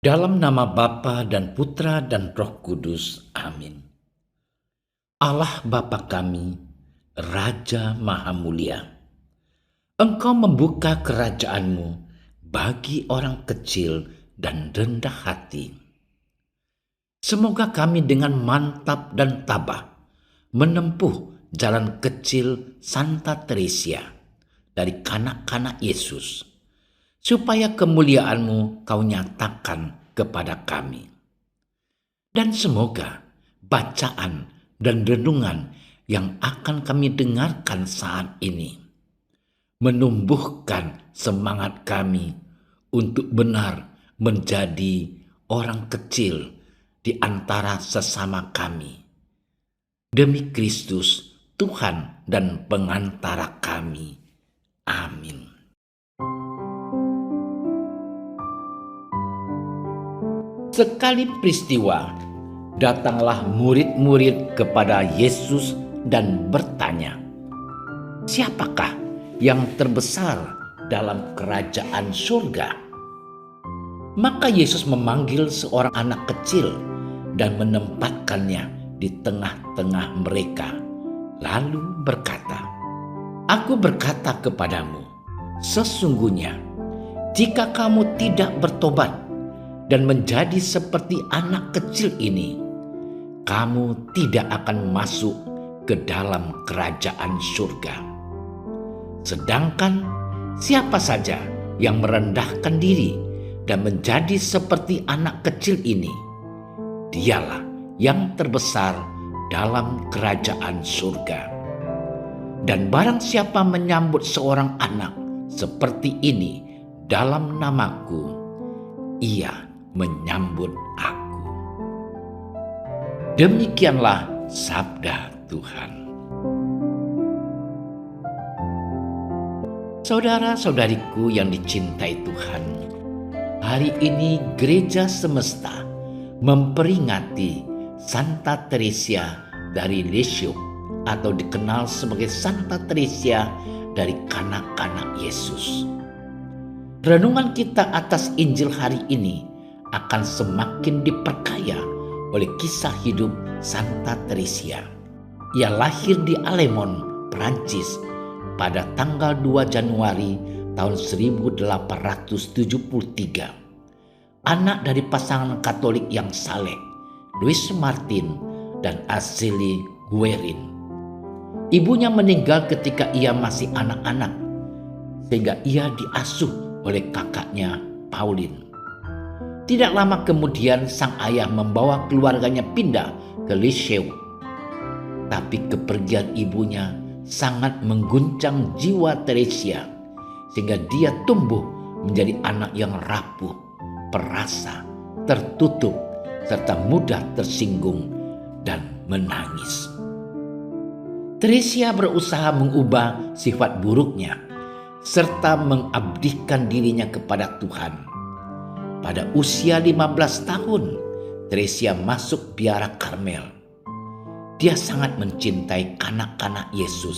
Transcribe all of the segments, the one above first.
Dalam nama Bapa dan Putra dan Roh Kudus. Amin. Allah Bapa kami, Raja Maha Mulia, Engkau membuka kerajaan-Mu bagi orang kecil dan rendah hati. Semoga kami dengan mantap dan tabah menempuh jalan kecil Santa Teresia dari kanak-kanak Yesus, supaya kemuliaan-Mu Kau nyatakan kepada kami. Dan semoga bacaan dan renungan yang akan kami dengarkan saat ini menumbuhkan semangat kami untuk benar menjadi orang kecil di antara sesama kami. Demi Kristus, Tuhan dan pengantara kami. Amin. Sekali peristiwa, datanglah murid-murid kepada Yesus dan bertanya, "Siapakah yang terbesar dalam kerajaan surga?" Maka Yesus memanggil seorang anak kecil dan menempatkannya di tengah-tengah mereka, lalu berkata, "Aku berkata kepadamu, sesungguhnya jika kamu tidak bertobat dan menjadi seperti anak kecil ini, kamu tidak akan masuk ke dalam kerajaan surga. Sedangkan siapa saja yang merendahkan diri dan menjadi seperti anak kecil ini, dialah yang terbesar dalam kerajaan surga. Dan barang siapa menyambut seorang anak seperti ini dalam namaku, ia menyambut aku." Demikianlah sabda Tuhan. Saudara-saudariku yang dicintai Tuhan, hari ini Gereja Semesta memperingati Santa Teresia dari Lisieux, atau dikenal sebagai Santa Teresia dari kanak-kanak Yesus. Renungan kita atas Injil hari ini akan semakin diperkaya oleh kisah hidup Santa Teresia. Ia lahir di Alemon, Prancis pada tanggal 2 Januari tahun 1873. Anak dari pasangan Katolik yang saleh, Louis Martin dan Azélie Guérin. Ibunya meninggal ketika ia masih anak-anak, sehingga ia diasuh oleh kakaknya Pauline. Tidak lama kemudian sang ayah membawa keluarganya pindah ke Lisieux. Tapi kepergian ibunya sangat mengguncang jiwa Teresia, sehingga dia tumbuh menjadi anak yang rapuh, perasa, tertutup, serta mudah tersinggung dan menangis. Teresia berusaha mengubah sifat buruknya serta mengabdikan dirinya kepada Tuhan. Pada usia 15 tahun, Teresia masuk biara Karmel. Dia sangat mencintai kanak-kanak Yesus,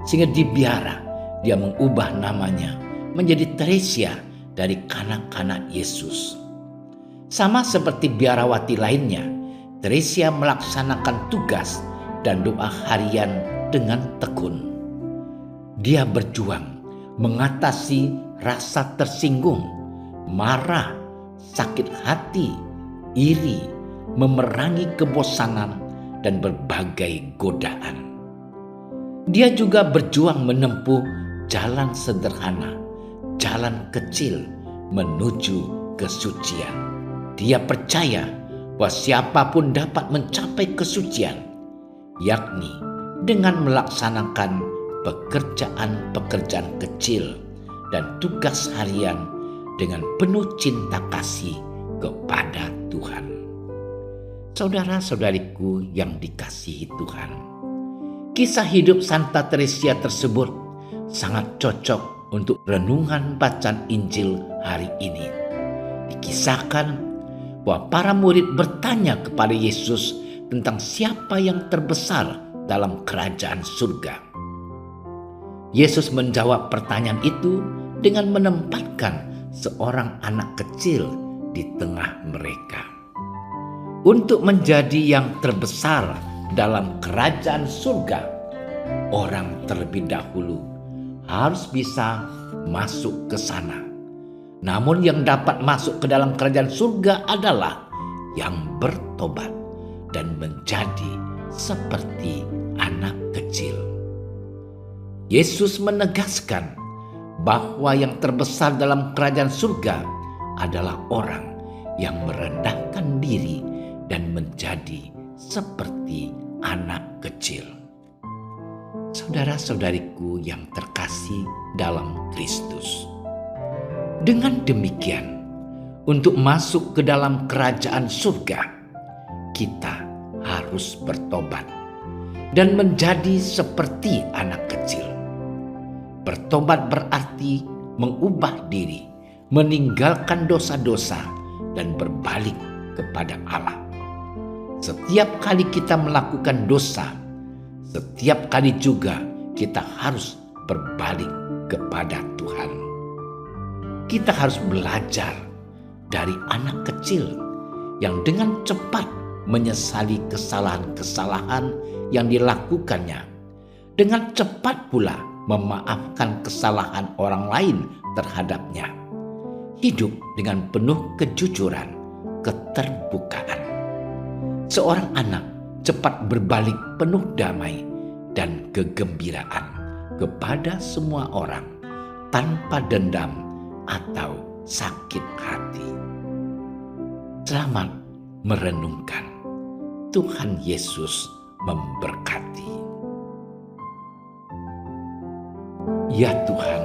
sehingga di biara dia mengubah namanya menjadi Teresia dari kanak-kanak Yesus. Sama seperti biarawati lainnya, Teresia melaksanakan tugas dan doa harian dengan tekun. Dia berjuang mengatasi rasa tersinggung, marah, sakit hati, iri, memerangi kebosanan, dan berbagai godaan. Dia juga berjuang menempuh jalan sederhana, jalan kecil menuju kesucian. Dia percaya bahwa siapapun dapat mencapai kesucian, yakni dengan melaksanakan pekerjaan-pekerjaan kecil dan tugas harian dengan penuh cinta kasih kepada Tuhan. Saudara-saudariku yang dikasihi Tuhan, kisah hidup Santa Teresia tersebut sangat cocok untuk renungan bacaan Injil hari ini. Dikisahkan bahwa para murid bertanya kepada Yesus tentang siapa yang terbesar dalam kerajaan surga. Yesus menjawab pertanyaan itu dengan menempatkan seorang anak kecil di tengah mereka. Untuk menjadi yang terbesar dalam kerajaan surga, orang terlebih dahulu harus bisa masuk ke sana. Namun yang dapat masuk ke dalam kerajaan surga adalah yang bertobat dan menjadi seperti anak kecil. Yesus menegaskan bahwa yang terbesar dalam kerajaan surga adalah orang yang merendahkan diri dan menjadi seperti anak kecil. Saudara-saudariku yang terkasih dalam Kristus, dengan demikian, untuk masuk ke dalam kerajaan surga, kita harus bertobat dan menjadi seperti anak kecil. Bertobat berarti mengubah diri, meninggalkan dosa-dosa, dan berbalik kepada Allah. Setiap kali kita melakukan dosa, setiap kali juga kita harus berbalik kepada Tuhan. Kita harus belajar dari anak kecil yang dengan cepat menyesali kesalahan-kesalahan yang dilakukannya, dengan cepat pula memaafkan kesalahan orang lain terhadapnya, hidup dengan penuh kejujuran, keterbukaan. Seorang anak cepat berbalik penuh damai dan kegembiraan kepada semua orang tanpa dendam atau sakit hati. Selamat merenungkan. Tuhan Yesus memberkati. Ya Tuhan,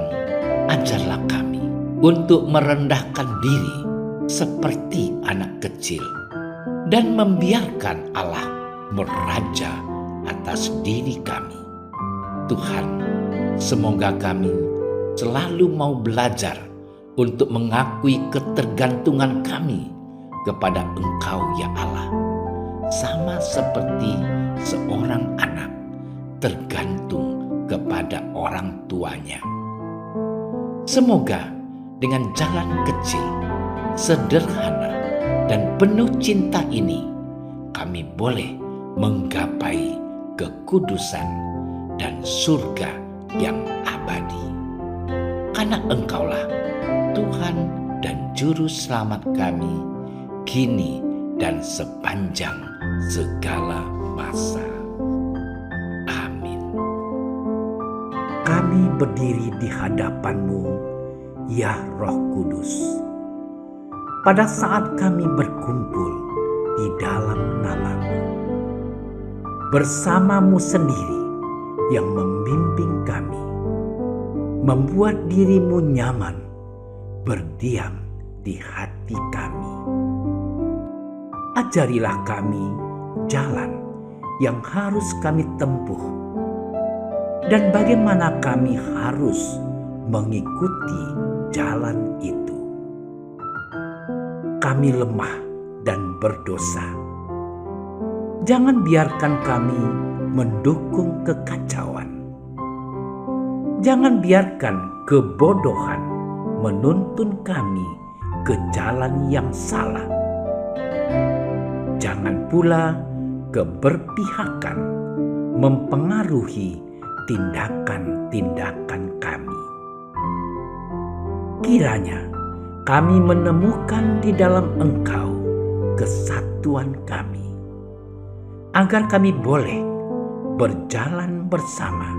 ajarlah kami untuk merendahkan diri seperti anak kecil dan membiarkan Allah meraja atas diri kami. Tuhan, semoga kami selalu mau belajar untuk mengakui ketergantungan kami kepada Engkau ya Allah, sama seperti seorang anak tergantung kepada orang tuanya. Semoga dengan jalan kecil, sederhana, dan penuh cinta ini, kami boleh menggapai kekudusan dan surga yang abadi. Karena Engkaulah Tuhan dan Juru Selamat kami, kini dan sepanjang segala masa. Amin. Kami berdiri di hadapan-Mu, ya Roh Kudus, pada saat kami berkumpul di dalam nama-Mu. Bersama-Mu sendiri yang membimbing kami, membuat diri-Mu nyaman berdiam di hati kami. Ajarilah kami jalan yang harus kami tempuh dan bagaimana kami harus mengikuti jalan itu. Kami lemah dan berdosa. Jangan biarkan kami mendukung kekacauan. Jangan biarkan kebodohan menuntun kami ke jalan yang salah. Jangan pula keberpihakan mempengaruhi tindakan-tindakan kami. Kiranya kami menemukan di dalam Engkau kesatuan kami, agar kami boleh berjalan bersama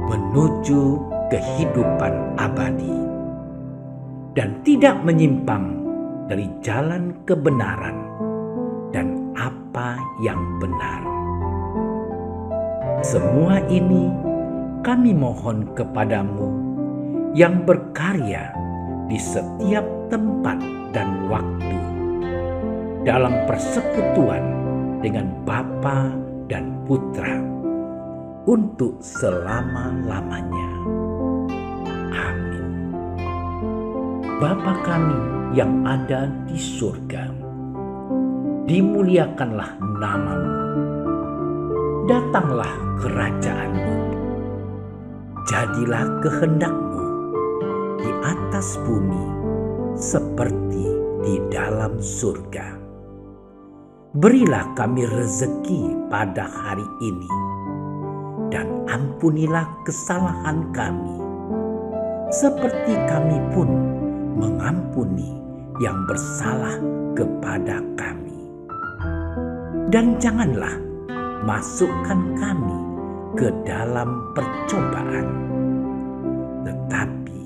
menuju kehidupan abadi dan tidak menyimpang dari jalan kebenaran dan apa yang benar. Semua ini kami mohon kepadamu yang berkarya di setiap tempat dan waktu dalam persekutuan dengan Bapa dan Putra untuk selama-lamanya. Amin. Bapa kami yang ada di surga, dimuliakanlah nama-Mu. Datanglah kerajaan-Mu. Jadilah kehendak-Mu di atas bumi seperti di di dalam surga. Berilah kami rezeki pada hari ini, dan ampunilah kesalahan kami, seperti kami pun mengampuni yang bersalah kepada kami. Dan janganlah masukkan kami ke dalam percobaan, tetapi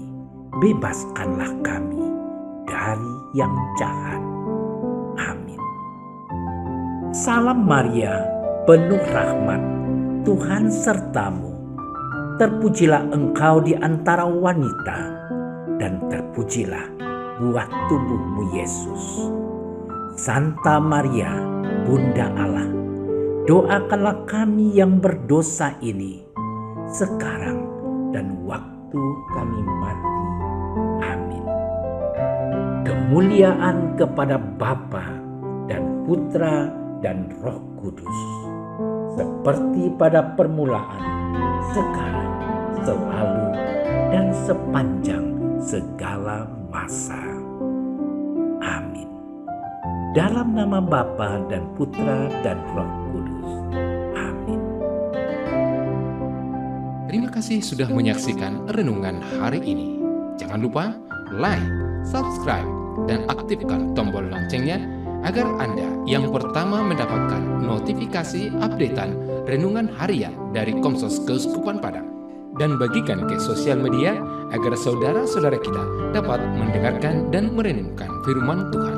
bebaskanlah kami dari yang jahat. Amin. Salam Maria, penuh rahmat, Tuhan sertamu. Terpujilah engkau di antara wanita, dan terpujilah buah tubuhmu Yesus. Santa Maria, Bunda Allah, doakanlah kami yang berdosa ini, sekarang dan waktu kami mati. Amin. Kemuliaan kepada Bapa dan Putra dan Roh Kudus, seperti pada permulaan, sekarang, selalu, dan sepanjang segala masa. Amin. Dalam nama Bapa dan Putra dan Roh Kudus. Amin. Terima kasih sudah menyaksikan renungan hari ini. Jangan lupa like, subscribe, dan aktifkan tombol loncengnya agar Anda yang pertama mendapatkan notifikasi updatean renungan harian dari Komsos Keuskupan Padang. Dan bagikan ke sosial media agar saudara-saudara kita dapat mendengarkan dan merenungkan firman Tuhan.